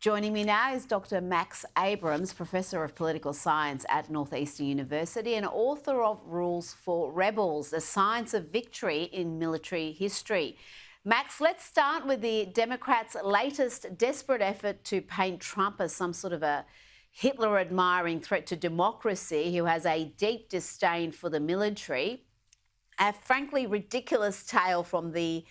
Joining me now is Dr. Max Abrahms, Professor of Political Science at Northeastern University and author of Rules for Rebels, The Science of Victory in Military History. Max, let's start with the Democrats' latest desperate effort to paint Trump as some sort of a Hitler-admiring threat to democracy who has a deep disdain for the military. A frankly ridiculous tale from the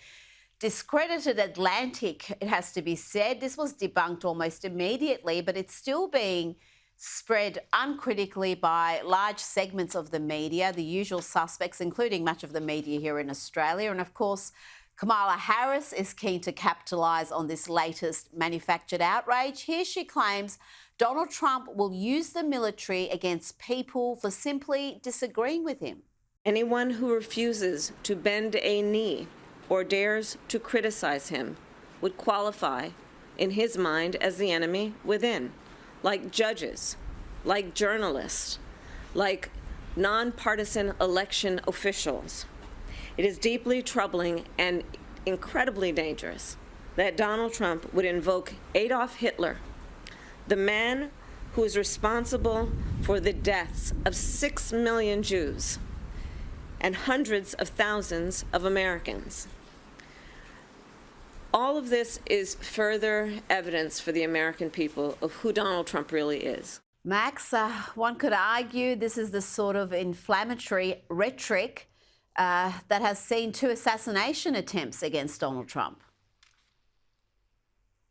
discredited Atlantic, it has to be said. This was debunked almost immediately, but it's still being spread uncritically by large segments of the media, the usual suspects, including much of the media here in Australia. And of course, Kamala Harris is keen to capitalise on this latest manufactured outrage. Here she claims Donald Trump will use the military against people for simply disagreeing with him. Anyone who refuses to bend a knee or dares to criticize him would qualify, in his mind, as the enemy within, like judges, like journalists, like nonpartisan election officials. It is deeply troubling and incredibly dangerous that Donald Trump would invoke Adolf Hitler, the man who is responsible for the deaths of 6 million Jews and hundreds of thousands of Americans. All of this is further evidence for the American people of who Donald Trump really is. Max, one could argue this is the sort of inflammatory rhetoric that has seen 2 assassination attempts against Donald Trump.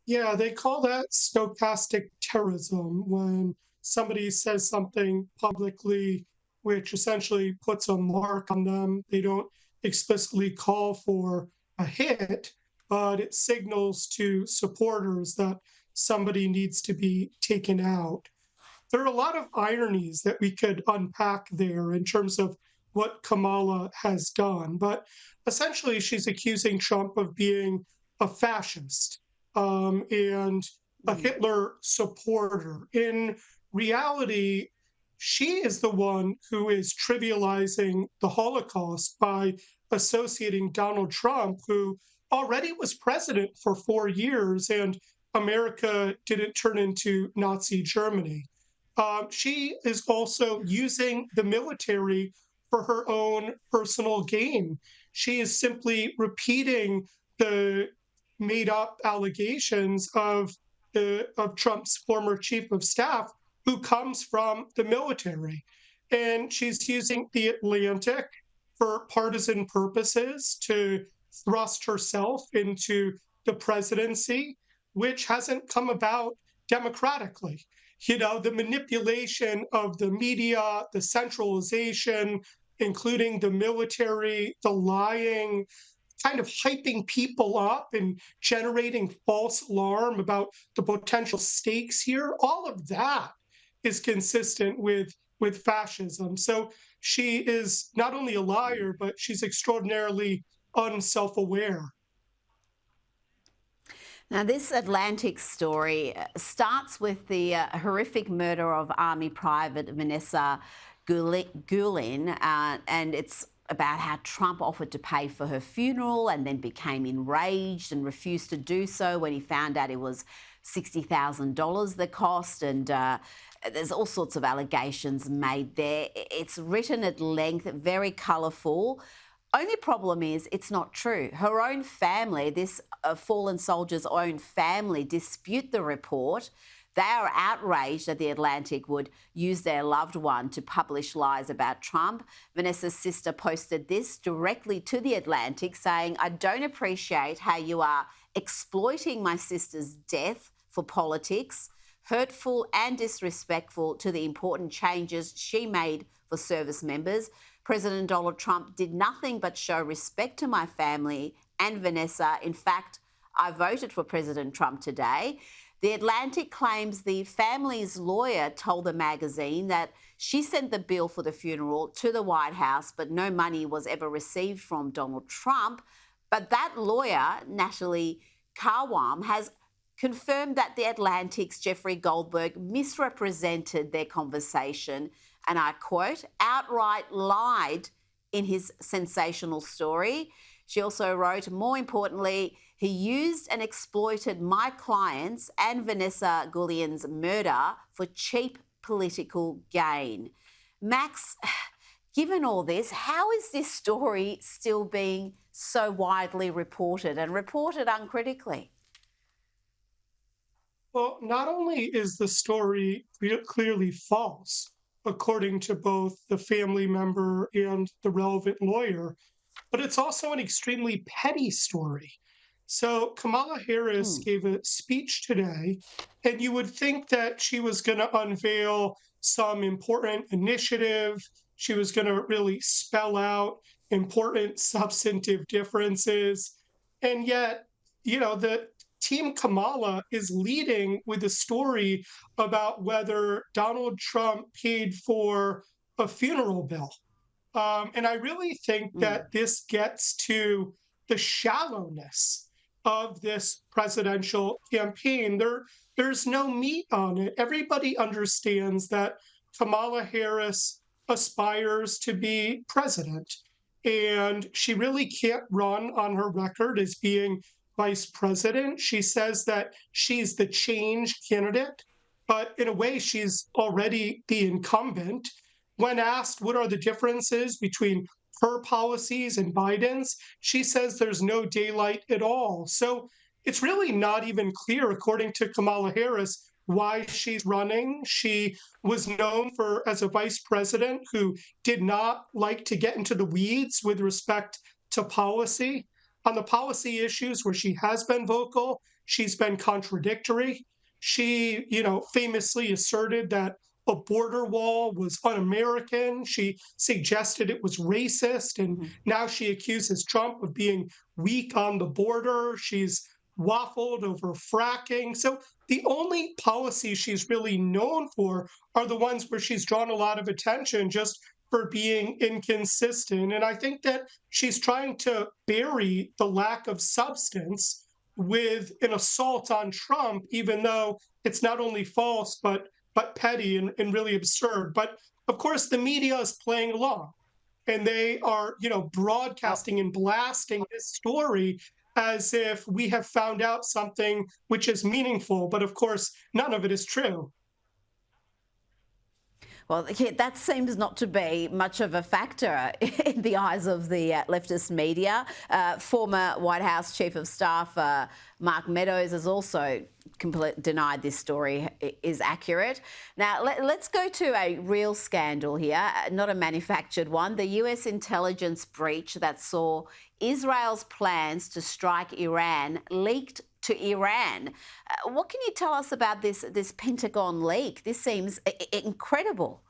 Yeah, they call that stochastic terrorism, when somebody says something publicly which essentially puts a mark on them. They don't explicitly call for a hit, but it signals to supporters that somebody needs to be taken out. There are a lot of ironies that we could unpack there in terms of what Kamala has done, but essentially she's accusing Trump of being a fascist and a Hitler supporter. In reality, she is the one who is trivializing the Holocaust by associating Donald Trump, who already was president for 4 years, and America didn't turn into Nazi Germany. She is also using the military for her own personal gain. She is simply repeating the made-up allegations of Trump's former chief of staff, who comes from the military. And she's using the Atlantic for partisan purposes to thrust herself into the presidency, which hasn't come about democratically. You know, the manipulation of the media, the centralization, including the military, the lying, kind of hyping people up and generating false alarm about the potential stakes here, all of that is consistent with fascism. So she is not only a liar, but she's extraordinarily unself-aware. Now, this Atlantic story starts with the horrific murder of Army Private Vanessa Guillen, and it's about how Trump offered to pay for her funeral and then became enraged and refused to do so when he found out it was $60,000 the cost, and there's all sorts of allegations made there. It's written at length, very colourful. Only problem is it's not true. Her own family, this fallen soldier's own family, dispute the report. They are outraged that the Atlantic would use their loved one to publish lies about Trump. Vanessa's sister posted this directly to the Atlantic, saying, "I don't appreciate how you are exploiting my sister's death for politics, hurtful and disrespectful to the important changes she made for service members. President Donald Trump did nothing but show respect to my family and Vanessa. In fact, I voted for President Trump today." The Atlantic claims the family's lawyer told the magazine that she sent the bill for the funeral to the White House, but no money was ever received from Donald Trump. But that lawyer, Natalie Kawam, has confirmed that the Atlantic's Jeffrey Goldberg misrepresented their conversation and, I quote, outright lied in his sensational story. She also wrote, more importantly, He used and exploited my clients and Vanessa Guillen's murder for cheap political gain. Max, given all this, how is this story still being so widely reported and reported uncritically? Well, not only is the story clearly false, according to both the family member and the relevant lawyer, but it's also an extremely petty story. So Kamala Harris gave a speech today, and you would think that she was going to unveil some important initiative. She was going to really spell out important substantive differences. And yet, the Team Kamala is leading with a story about whether Donald Trump paid for a funeral bill. And I really think that this gets to the shallowness of this presidential campaign. There's no meat on it. Everybody understands that Kamala Harris aspires to be president, and she really can't run on her record as being vice president. She says that she's the change candidate, but in a way, she's already the incumbent. When asked what are the differences between her policies and Biden's, she says there's no daylight at all. So it's really not even clear, according to Kamala Harris, why she's running. She was known for as a vice president who did not like to get into the weeds with respect to policy. On the policy issues where she has been vocal, she's been contradictory. She, famously asserted that a border wall was un-American. She suggested it was racist, and now she accuses Trump of being weak on the border. She's waffled over fracking. So the only policies she's really known for are the ones where she's drawn a lot of attention just for being inconsistent. And I think that she's trying to bury the lack of substance with an assault on Trump, even though it's not only false, but petty and really absurd. But of course, the media is playing along, and they are, broadcasting and blasting this story as if we have found out something which is meaningful. But of course, none of it is true. Well, that seems not to be much of a factor in the eyes of the leftist media. Former White House Chief of Staff Mark Meadows has also denied this story is accurate. Now, let's go to a real scandal here, not a manufactured one. The US intelligence breach that saw Israel's plans to strike Iran leaked to Iran. What can you tell us about this Pentagon leak? This seems incredible.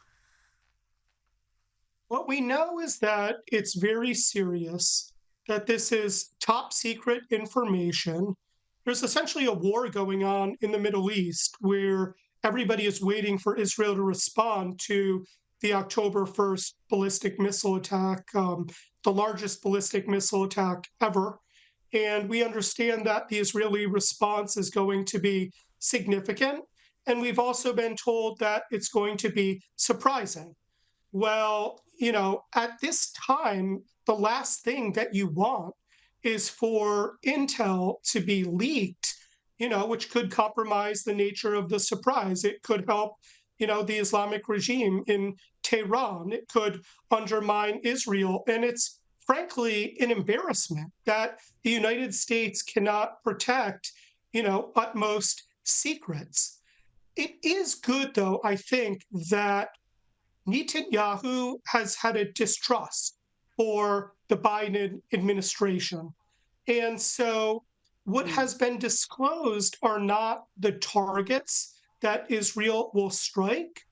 What we know is that it's very serious, that this is top secret information. There's essentially a war going on in the Middle East where everybody is waiting for Israel to respond to the October 1st ballistic missile attack, the largest ballistic missile attack ever. And we understand that the Israeli response is going to be significant. And we've also been told that it's going to be surprising. Well, at this time, the last thing that you want is for intel to be leaked, which could compromise the nature of the surprise. It could help, the Islamic regime in Tehran. It could undermine Israel. And it's frankly an embarrassment that the United States cannot protect, utmost secrets. It is good, though, I think, that Netanyahu has had a distrust for the Biden administration. And so what has been disclosed are not the targets that Israel will strike,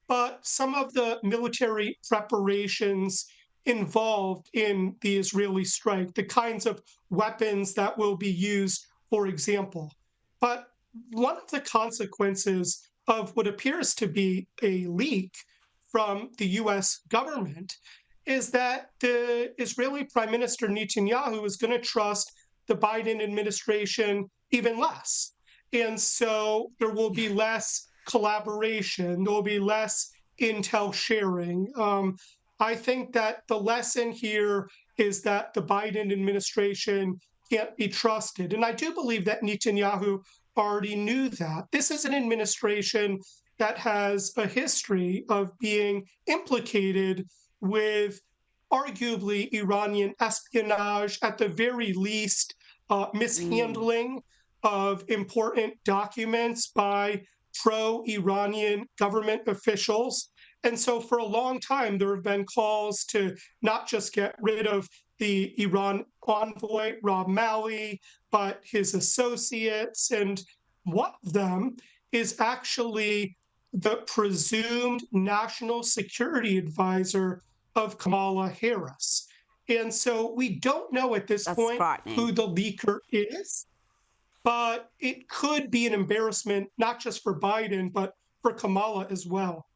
but some of the military preparations involved in the Israeli strike, the kinds of weapons that will be used, for example. But one of the consequences of what appears to be a leak from the US government is that the Israeli Prime Minister Netanyahu is going to trust the Biden administration even less. And so there will be less collaboration, there will be less intel sharing. I think that the lesson here is that the Biden administration can't be trusted. And I do believe that Netanyahu already knew that. This is an administration that has a history of being implicated with arguably Iranian espionage, at the very least, mishandling of important documents by pro Iranian government officials. And so, for a long time, there have been calls to not just get rid of the Iran envoy, Rob Malley, but his associates. And one of them is actually the presumed national security advisor of Kamala Harris. And so we don't know at this That's point who frightening. the leaker is, but it could be an embarrassment, not just for Biden, but for Kamala as well.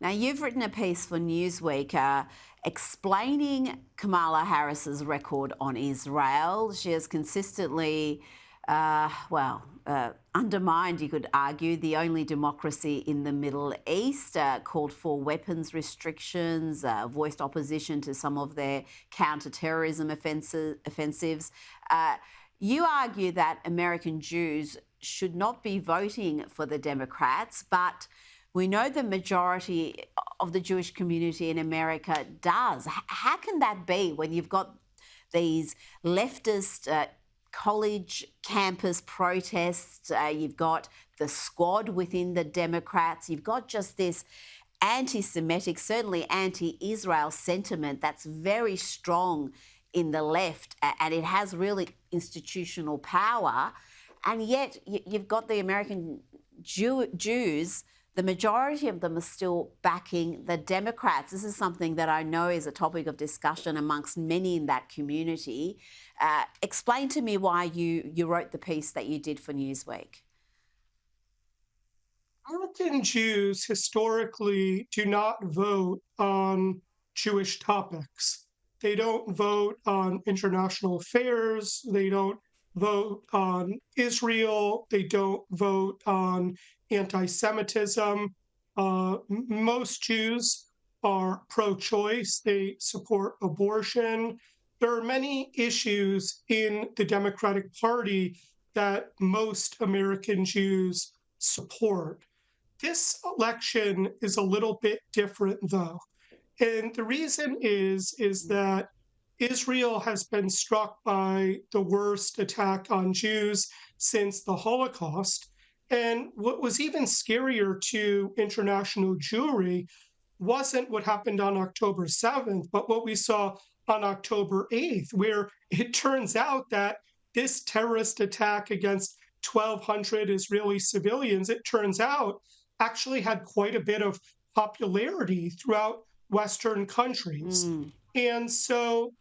Now, you've written a piece for Newsweek explaining Kamala Harris's record on Israel. She has consistently, undermined, you could argue, the only democracy in the Middle East, called for weapons restrictions, voiced opposition to some of their counter-terrorism offensives. You argue that American Jews should not be voting for the Democrats, but we know the majority of the Jewish community in America does. How can that be when you've got these leftist college campus protests, you've got the squad within the Democrats, you've got just this anti-Semitic, certainly anti-Israel sentiment that's very strong in the left, and it has really institutional power. And yet you've got the American Jews, the majority of them are still backing the Democrats. This is something that I know is a topic of discussion amongst many in that community. Explain to me why you wrote the piece that you did for Newsweek. American Jews historically do not vote on Jewish topics. They don't vote on international affairs. They don't vote on Israel. They don't vote on anti-Semitism. Most Jews are pro-choice. They support abortion. There are many issues in the Democratic Party that most American Jews support. This election is a little bit different, though. And the reason is that Israel has been struck by the worst attack on Jews since the Holocaust. And what was even scarier to international Jewry wasn't what happened on October 7th, but what we saw on October 8th, where it turns out that this terrorist attack against 1,200 Israeli civilians, it turns out, actually had quite a bit of popularity throughout Western countries. And so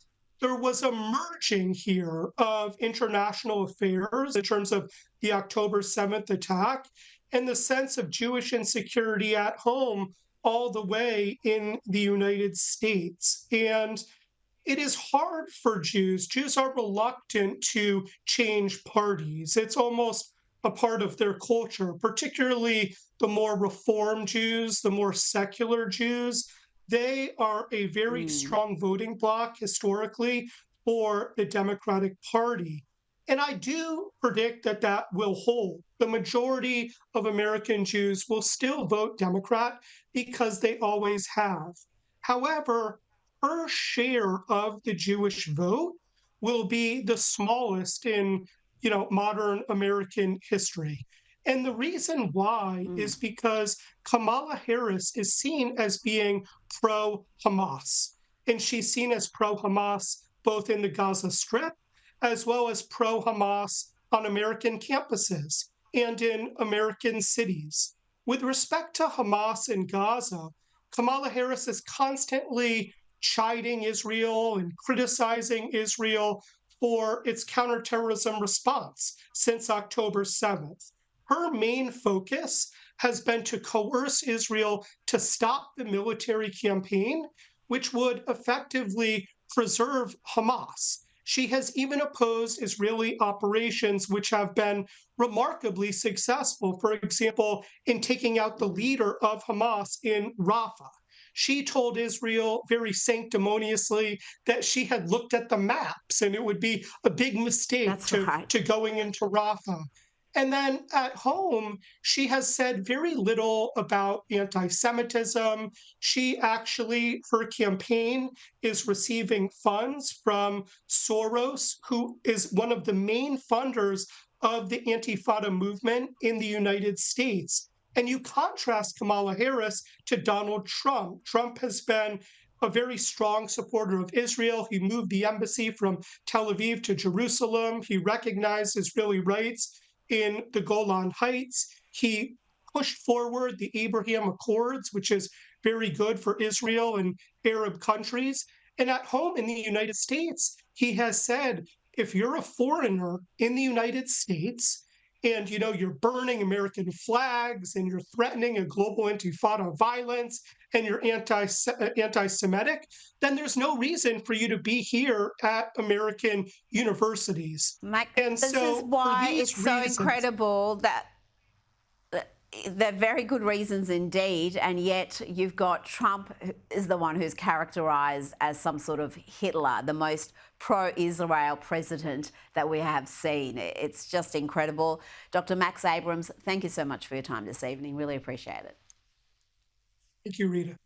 there was a merging here of international affairs in terms of the October 7th attack and the sense of Jewish insecurity at home all the way in the United States. And it is hard for Jews. Jews are reluctant to change parties. It's almost a part of their culture, particularly the more Reform Jews, the more secular Jews. They are a very strong voting bloc historically for the Democratic Party. And I do predict that that will hold. The majority of American Jews will still vote Democrat because they always have. However, her share of the Jewish vote will be the smallest in, modern American history. And the reason why is because Kamala Harris is seen as being pro-Hamas. And she's seen as pro-Hamas both in the Gaza Strip as well as pro-Hamas on American campuses and in American cities. With respect to Hamas in Gaza, Kamala Harris is constantly chiding Israel and criticizing Israel for its counterterrorism response since October 7th. Her main focus has been to coerce Israel to stop the military campaign, which would effectively preserve Hamas. She has even opposed Israeli operations which have been remarkably successful, for example, in taking out the leader of Hamas in Rafah. she told Israel very sanctimoniously that she had looked at the maps and it would be a big mistake That's right. to going into Rafah. And then at home, she has said very little about anti Semitism. She actually, her campaign is receiving funds from Soros, who is one of the main funders of the Antifada movement in the United States. And you contrast Kamala Harris to Donald Trump. Trump has been a very strong supporter of Israel. He moved the embassy from Tel Aviv to Jerusalem. He recognized Israeli rights in the Golan Heights. He pushed forward the Abraham Accords, which is very good for Israel and Arab countries. And at home in the United States, he has said, if you're a foreigner in the United States and you're burning American flags and you're threatening a global intifada violence and you're anti-Semitic, then there's no reason for you to be here at American universities. And This is so why it's so reasons, incredible that they're very good reasons indeed, and yet you've got Trump is the one who's characterized as some sort of Hitler, the most pro-Israel president that we have seen. It's just incredible. Dr. Max Abrahms, thank you so much for your time this evening. Really appreciate it. Thank you, Rita.